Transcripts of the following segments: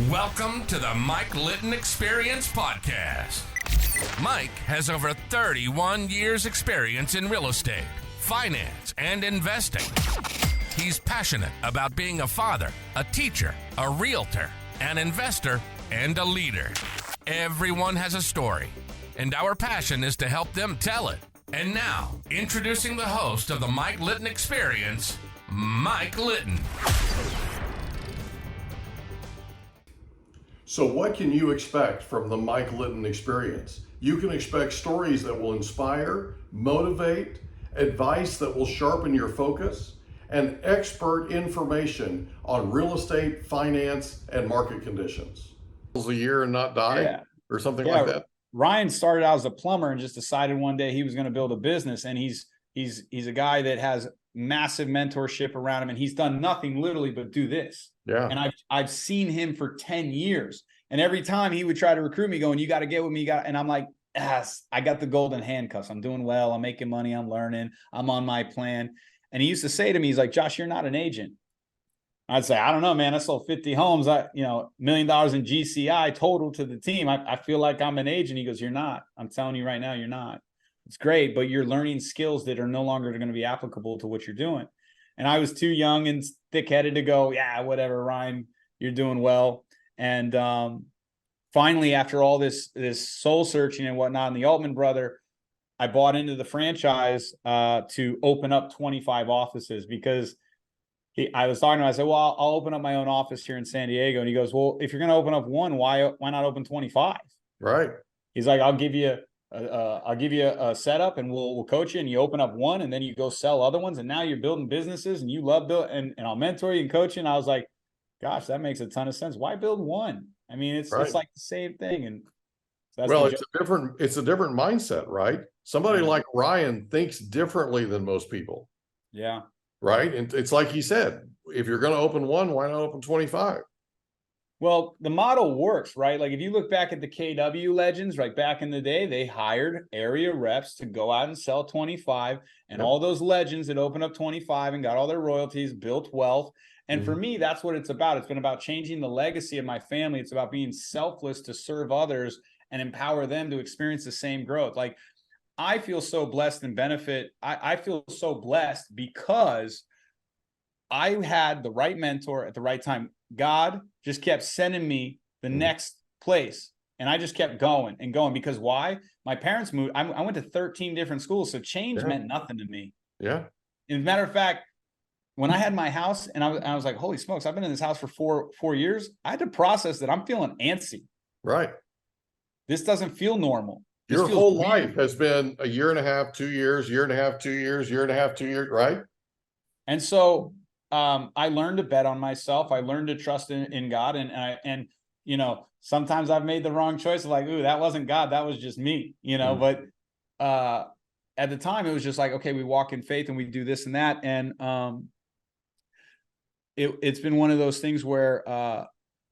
Welcome to the Mike Litton Experience podcast. Mike has over 31 years experience in real estate, finance, and investing. He's passionate about being a father, a teacher, a realtor, an investor, and a leader. Everyone has a story, and our passion is to help them tell it. And now, introducing the host of the Mike Litton Experience, Mike Litton. So what can you expect from the Mike Litton Experience? You can expect stories that will inspire, motivate, advice that will sharpen your focus, and expert information on real estate, finance, and market conditions. A year and not die, or something like that. Ryan started out as a plumber and just decided one day he was going to build a business, and he's a guy that has massive mentorship around him, and he's done nothing literally but do this. Yeah. And I've seen him for 10 years. And every time he would try to recruit me going, you got to get with me. And I'm like, yes, I got the golden handcuffs. I'm doing well. I'm making money. I'm learning. I'm on my plan. And he used to say to me, he's like, Josh, you're not an agent. I'd say, I don't know, man. I sold 50 homes. $1 million in GCI total to the team. I feel like I'm an agent. He goes, you're not. I'm telling you right now, you're not. It's great, but you're learning skills that are no longer going to be applicable to what you're doing. And I was too young and thick-headed to go, yeah, whatever, Ryan, you're doing well. And finally, after all this soul searching and whatnot, and the Altman brother, I bought into the franchise to open up 25 offices because I was talking to him. I said, well, I'll open up my own office here in San Diego. And he goes, well, if you're going to open up one, why not open 25? Right. He's like, I'll give you a setup and we'll coach you, and you open up one and then you go sell other ones. And now you're building businesses and you love building, and I'll mentor you and coach you. And I was like, gosh, that makes a ton of sense. Why build one? I mean, it's like the same thing. And so that's it's a different mindset, right? Somebody like Ryan thinks differently than most people. Yeah. Right. And it's like he said, if you're going to open one, why not open 25? Well, the model works, right? Like if you look back at the KW legends, right, back in the day, they hired area reps to go out and sell 25, and all those legends that opened up 25 and got all their royalties, built wealth. And for me, that's what it's about. It's been about changing the legacy of my family. It's about being selfless to serve others and empower them to experience the same growth. Like I feel so blessed and benefit. I feel so blessed because I had the right mentor at the right time. God just kept sending me the next place. And I just kept going and going because why? My parents moved. I went to 13 different schools. So change meant nothing to me. Yeah. As a matter of fact, when I had my house and I was like, holy smokes, I've been in this house for four years. I had to process that I'm feeling antsy. Right. This doesn't feel normal. Your whole life has been a year and a half, 2 years, year and a half, 2 years, year and a half, 2 years, right? And so I learned to bet on myself. I learned to trust in God. And sometimes I've made the wrong choice of like, ooh, that wasn't God. That was just me, but at the time it was just like, okay, we walk in faith and we do this and that. And it's been one of those things where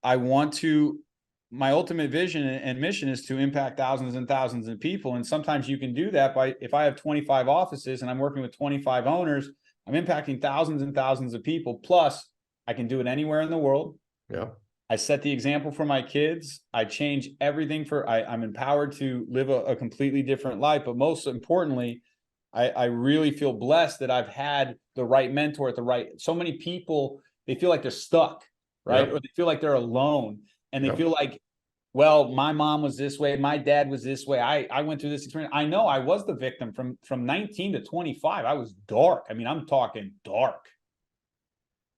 my ultimate vision and mission is to impact thousands and thousands of people. And sometimes you can do that if I have 25 offices and I'm working with 25 owners, I'm impacting thousands and thousands of people. Plus, I can do it anywhere in the world. Yeah. I set the example for my kids. I change everything I'm empowered to live a completely different life. But most importantly, I really feel blessed that I've had the right mentor so many people, they feel like they're stuck, right? Yeah. Or they feel like they're alone. And they feel like, well, my mom was this way. My dad was this way. I went through this experience. I know I was the victim from 19 to 25. I was dark. I mean, I'm talking dark.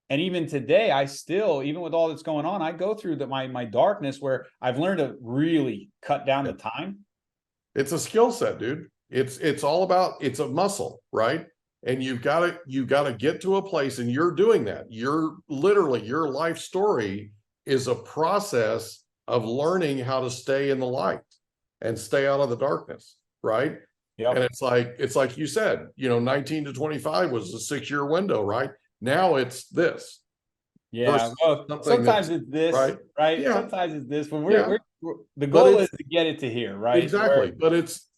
And even today, I still, even with all that's going on, I go through my darkness where I've learned to really cut down the time. It's a skill set, dude. It's all about, it's a muscle, right? And you've got to get to a place, and you're doing that. You're literally, your life story is a process of learning how to stay in the light and stay out of the darkness, right? Yeah. And it's like you said, 19 to 25 was a 6-year window, right? Now it's this. Yeah. Well, sometimes it's this, right? Yeah. Sometimes it's this. When we're the goal is to get it to here, right? Exactly.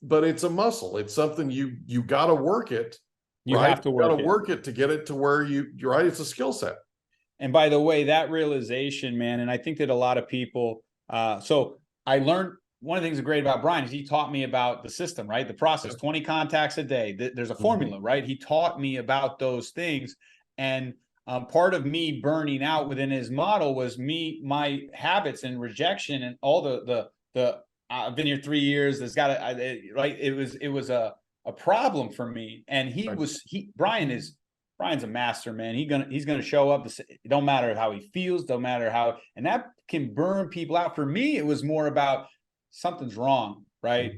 But it's a muscle. It's something you got to work it. You have to work it to get it to where you're right. It's a skill set. And by the way, that realization, man, and I think that a lot of people, so I learned, one of the things that's great about Brian is he taught me about the system, right? The process, 20 contacts a day. There's a formula, right? He taught me about those things. And part of me burning out within his model was my habits and rejection and all the I've been here 3 years. There's got to, right. It was a problem for me. And Brian's a master, man. He's gonna show up. It don't matter how he feels, don't matter how, and that can burn people out. For me, it was more about something's wrong, right?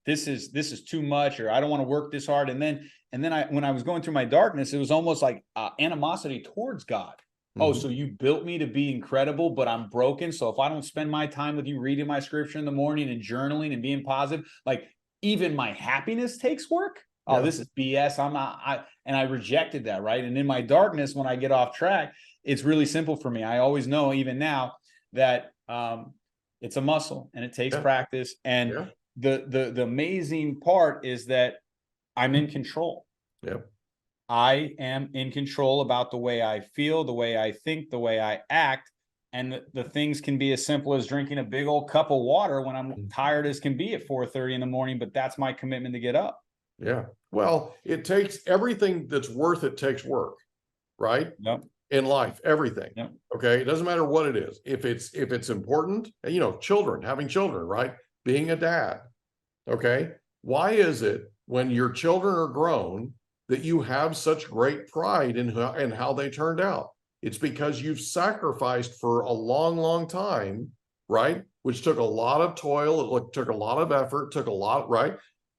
This is too much, or I don't want to work this hard. And then when I was going through my darkness, it was almost like animosity towards God. Oh, so you built me to be incredible, but I'm broken. So if I don't spend my time with you reading my scripture in the morning and journaling and being positive, like even my happiness takes work. Oh, this is BS. And I rejected that, right? And in my darkness, when I get off track, it's really simple for me. I always know, even now, that it's a muscle and it takes practice. And the amazing part is that I'm in control. I am in control about the way I feel, the way I think, the way I act. And the things can be as simple as drinking a big old cup of water when I'm tired as can be at 4:30 in the morning, but that's my commitment to get up. Yeah. Well, it takes everything that's worth it takes work, right? In life, everything. Okay. It doesn't matter what it is. If it's important, you know, having children, right? Being a dad. Okay. Why is it when your children are grown that you have such great pride in how they turned out? It's because you've sacrificed for a long, long time, right? Which took a lot of toil. It took a lot of effort, took a lot, right?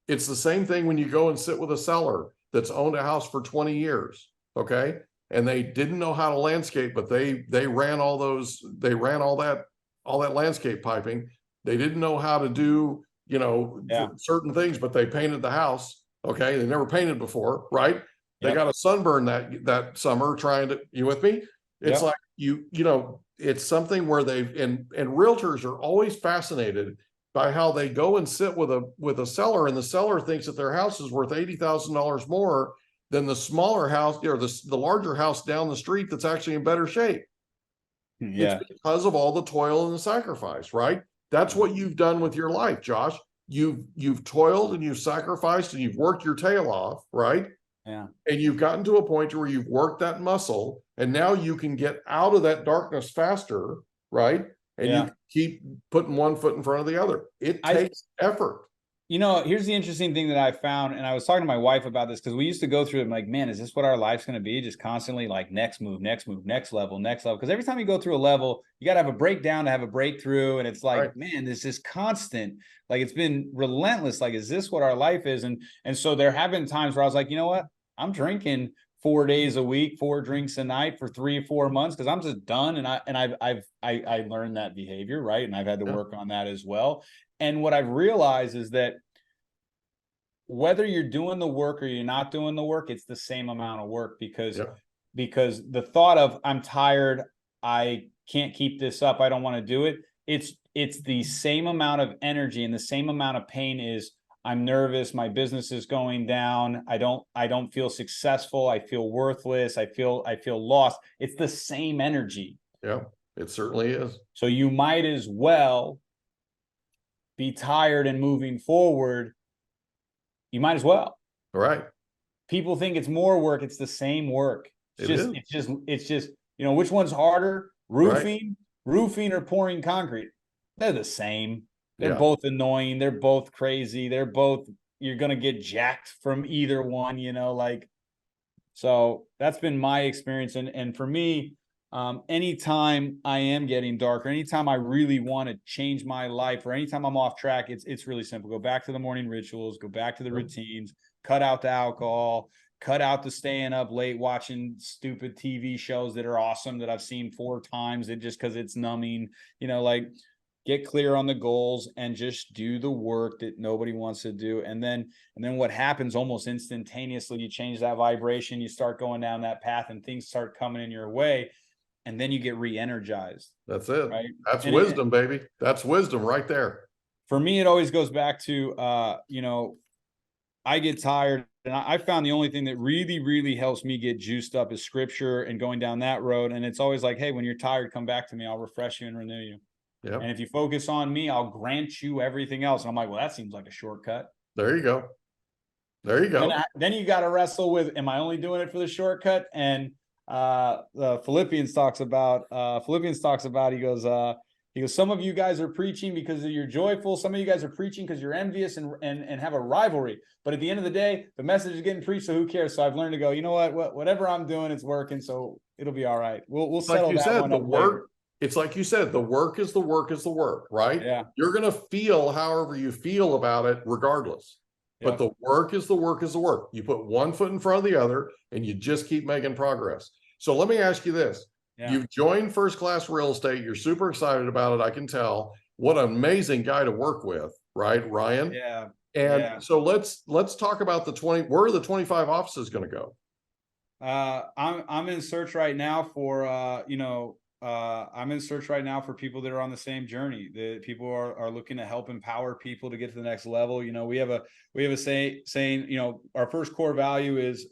It's the same thing when you go and sit with a seller that's owned a house for 20 years, okay? And they didn't know how to landscape, but they ran all that landscape piping. They didn't know how to do, you know, certain things, but they painted the house, okay? They never painted before, right? They got a sunburn that summer trying to, you with me? It's like you know, it's something where and realtors are always fascinated by how they go and sit with a seller, and the seller thinks that their house is worth $80,000 more than the smaller house or the larger house down the street that's actually in better shape. It's because of all the toil and the sacrifice, right? That's what you've done with your life, Josh. You've toiled and you've sacrificed and you've worked your tail off, right? And you've gotten to a point where you've worked that muscle, and now you can get out of that darkness faster, right? And you keep putting one foot in front of the other. It takes effort. You know, here's the interesting thing that I found, and I was talking to my wife about this because we used to go through it. I'm like, man, is this what our life's going to be? Just constantly like next move, next level. Because every time you go through a level, you got to have a breakdown to have a breakthrough. And it's like, man, this is constant. Like, it's been relentless. Like, is this what our life is? And so there have been times where I was like, you know what? I'm drinking 4 days a week, 4 drinks a night for 3 or 4 months because I'm just done. And I learned that behavior, right? And I've had to work on that as well. And what I've realized is that whether you're doing the work or you're not doing the work, it's the same amount of work because the thought of I'm tired, I can't keep this up, I don't want to do it. It's the same amount of energy and the same amount of pain is I'm nervous, my business is going down, I don't feel successful, I feel worthless, I feel lost. It's the same energy. Yeah, it certainly is. So you might as well be tired and moving forward. You might as well. All right. People think it's more work. It's the same work. It's just, you know, which one's harder? Roofing or pouring concrete? They're the same. They're both annoying. They're both crazy. You're going to get jacked from either one, you know, like, so that's been my experience. And for me, anytime I am getting darker, anytime I really want to change my life, or anytime I'm off track, it's really simple. Go back to the morning rituals, go back to the routines, cut out the alcohol, cut out the staying up late watching stupid TV shows that are awesome that I've seen 4 times and just because it's numbing, you know, like get clear on the goals and just do the work that nobody wants to do. And then what happens almost instantaneously, you change that vibration, you start going down that path and things start coming in your way. And then you get re-energized. That's it. Right? That's wisdom, baby. That's wisdom right there. For me, it always goes back to, you know, I get tired, and I found the only thing that really, really helps me get juiced up is scripture and going down that road. And it's always like, hey, when you're tired, come back to me. I'll refresh you and renew you. Yep. And if you focus on me, I'll grant you everything else. And I'm like, well, that seems like a shortcut. There you go. There you go. Then you got to wrestle with, am I only doing it for the shortcut? And the Philippians talks about, he goes, some of you guys are preaching because you're joyful. Some of you guys are preaching because you're envious and have a rivalry. But at the end of the day, the message is getting preached, so who cares? So I've learned to go, you know what, whatever I'm doing, it's working. So it'll be all right. We'll settle that one up later. It's like you said, the work is the work, right? Yeah. You're going to feel however you feel about it regardless. But Yep. the work is the work. You put one foot in front of the other and you just keep making progress. So let me ask you this. Yeah. You've joined First Class Real Estate. You're super excited about it. I can tell. What an amazing guy to work with, right, Ryan? Yeah. And so let's talk about the 20. Where are the 25 offices going to go? I'm in search right now for I'm in search right now for people that are on the same journey. The people are looking to help empower people to get to the next level. You know, we have a saying, you know, our first core value is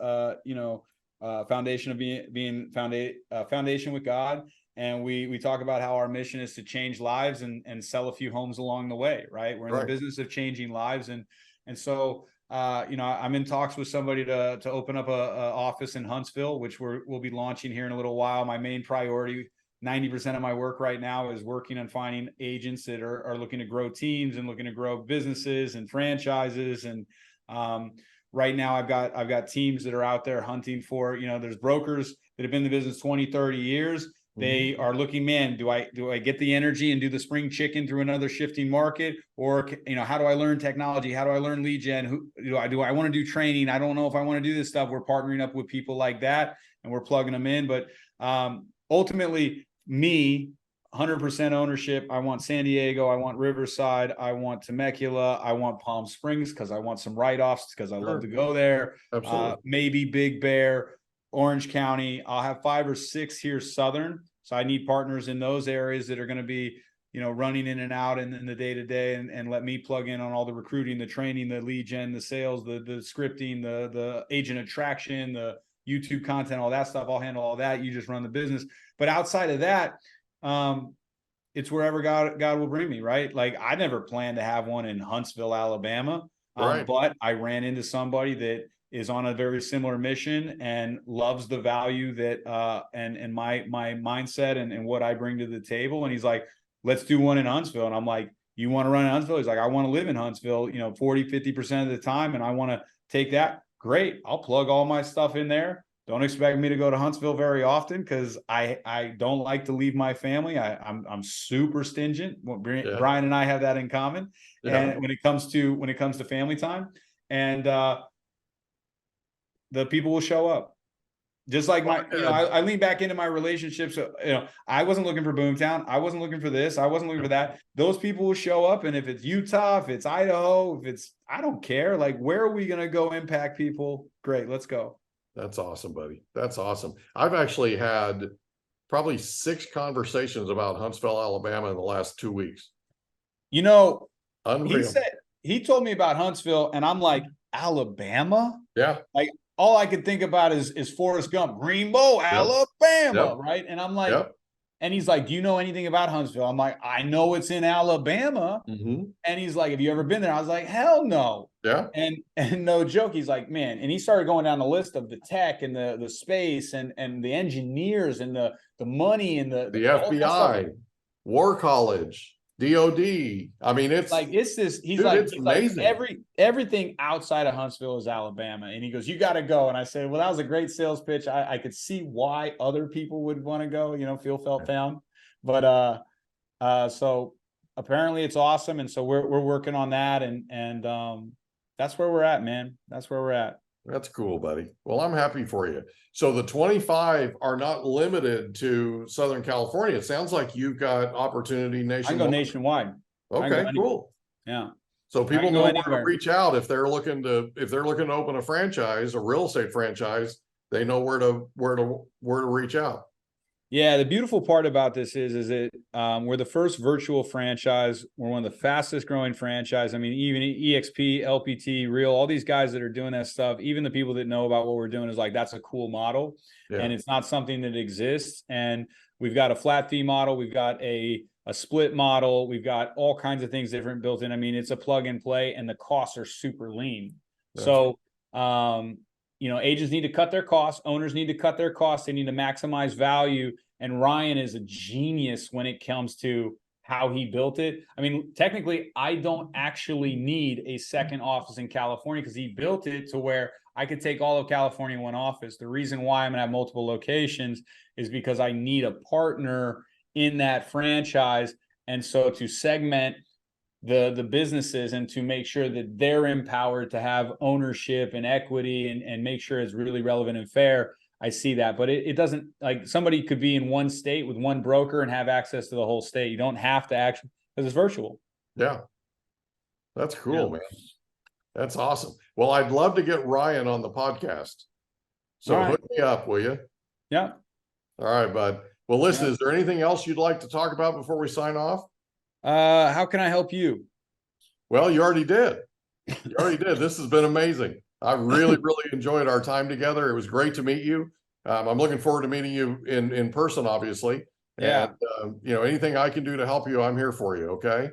foundation of being foundation with God. And we talk about how our mission is to change lives and sell a few homes along the way, right? We're in the business of changing lives. And so, I'm in talks with somebody to open up a office in Huntsville, which we'll be launching here in a little while. My main priority, 90% of my work right now, is working on finding agents that are looking to grow teams and looking to grow businesses and franchises. And right now I've got teams that are out there hunting for, there's brokers that have been in the business 20, 30 years. They are looking, man, do I get the energy and do the spring chicken through another shifting market? Or, how do I learn technology? How do I learn lead gen? Do I want to do training? I don't know if I want to do this stuff. We're partnering up with people like that and we're plugging them in. But ultimately, me, 100% ownership. I want San Diego. I want Riverside. I want Temecula. I want Palm Springs because I want some write-offs because I love to go there. Absolutely. Maybe Big Bear, Orange County. I'll have 5 or 6 here Southern. So I need partners in those areas that are going to be, running in and out in the day-to-day and let me plug in on all the recruiting, the training, the lead gen, the sales, the scripting, the agent attraction, the YouTube content, all that stuff. I'll handle all that. You just run the business. But outside of that, it's wherever God will bring me, right? Like I never planned to have one in Huntsville, Alabama. Right. But I ran into somebody that is on a very similar mission and loves the value that and my mindset and what I bring to the table. And he's like, let's do one in Huntsville. And I'm like, you want to run in Huntsville? He's like, I want to live in Huntsville, 40, 50% of the time. And I want to take that. Great. I'll plug all my stuff in there. Don't expect me to go to Huntsville very often because I don't like to leave my family. I'm super stingent. Brian and I have that in common. Yeah. And when it comes to family time, and the people will show up. Just like I lean back into my relationships. I wasn't looking for Boomtown. I wasn't looking for this. I wasn't looking for that. Those people will show up. And if it's Utah, if it's Idaho, I don't care. Like, where are we going to go impact people? Great. Let's go. That's awesome, buddy. That's awesome. I've actually had probably 6 conversations about Huntsville, Alabama in the last 2 weeks. Unreal. He told me about Huntsville and I'm like, Alabama? Yeah. Like, all I could think about is Forrest Gump, Greenbow, Alabama, right? And I'm like, and he's like, do you know anything about Huntsville? I'm like, I know it's in Alabama. Mm-hmm. And he's like, have you ever been there? I was like, hell no. Yeah. And no joke, he's like, man. And he started going down the list of the tech and the space and the engineers and the money and the FBI, War College, DOD. I mean, it's like it's this. He's amazing. Like everything outside of Huntsville is Alabama, and he goes, "You got to go." And I said, "Well, that was a great sales pitch. I could see why other people would want to go. Feel felt found." But so apparently it's awesome, and so we're working on that, and that's where we're at, man. That's where we're at. That's cool, buddy. Well, I'm happy for you. So the 25 are not limited to Southern California. It sounds like you've got opportunity nationwide. I can go nationwide. Okay, cool. Yeah. So people know where to reach out if they're looking to open a franchise, a real estate franchise. They know where to reach out. Yeah, the beautiful part about this is that we're the first virtual franchise. We're one of the fastest growing franchise. I mean, even EXP, LPT, Real, all these guys that are doing that stuff, even the people that know about what we're doing is like, that's a cool model. Yeah. And it's not something that exists. And we've got a flat fee model. We've got a split model. We've got all kinds of things different built in. I mean, it's a plug and play, and the costs are super lean. That's so, agents need to cut their costs. Owners need to cut their costs. They need to maximize value. And Ryan is a genius when it comes to how he built it. I mean, technically, I don't actually need a second office in California because he built it to where I could take all of California in one office. The reason why I'm going to have multiple locations is because I need a partner in that franchise. And so to segment the businesses and to make sure that they're empowered to have ownership and equity and make sure it's really relevant and fair, I see that. But it doesn't, like, somebody could be in one state with one broker and have access to the whole state. You don't have to actually, because it's virtual. Yeah. That's cool, man. That's awesome. Well, I'd love to get Ryan on the podcast. So hook me up, will you? Yeah. All right, bud. Well, listen, is there anything else you'd like to talk about before we sign off? How can I help you? Well, you already did. You already did. This has been amazing. I really, really enjoyed our time together. It was great to meet you. I'm looking forward to meeting you in person, obviously. Yeah. And, anything I can do to help you, I'm here for you. Okay.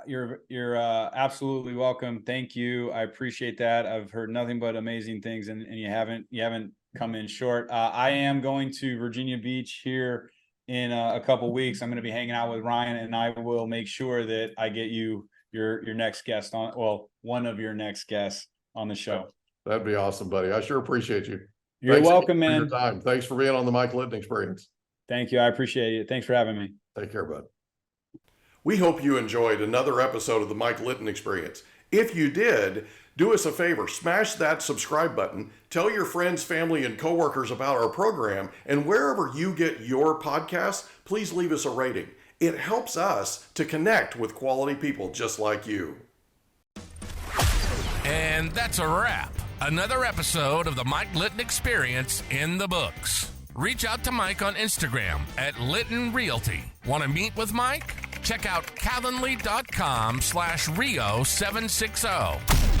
You're absolutely welcome. Thank you. I appreciate that. I've heard nothing but amazing things, and you haven't come in short. I am going to Virginia Beach here in a couple weeks. I'm going to be hanging out with Ryan, and I will make sure that I get you your next guest on. Well, one of your next guests on the show. That'd be awesome, buddy. I sure appreciate you. You're welcome, man. For your time. Thanks for being on the Mike Litton Experience. Thank you. I appreciate it. Thanks for having me. Take care, bud. We hope you enjoyed another episode of the Mike Litton Experience. If you did, do us a favor, smash that subscribe button, tell your friends, family, and coworkers about our program, and wherever you get your podcasts, please leave us a rating. It helps us to connect with quality people just like you. And that's a wrap. Another episode of the Mike Litton Experience in the books. Reach out to Mike on Instagram at Litton Realty. Want to meet with Mike? Check out calendly.com/Rio760.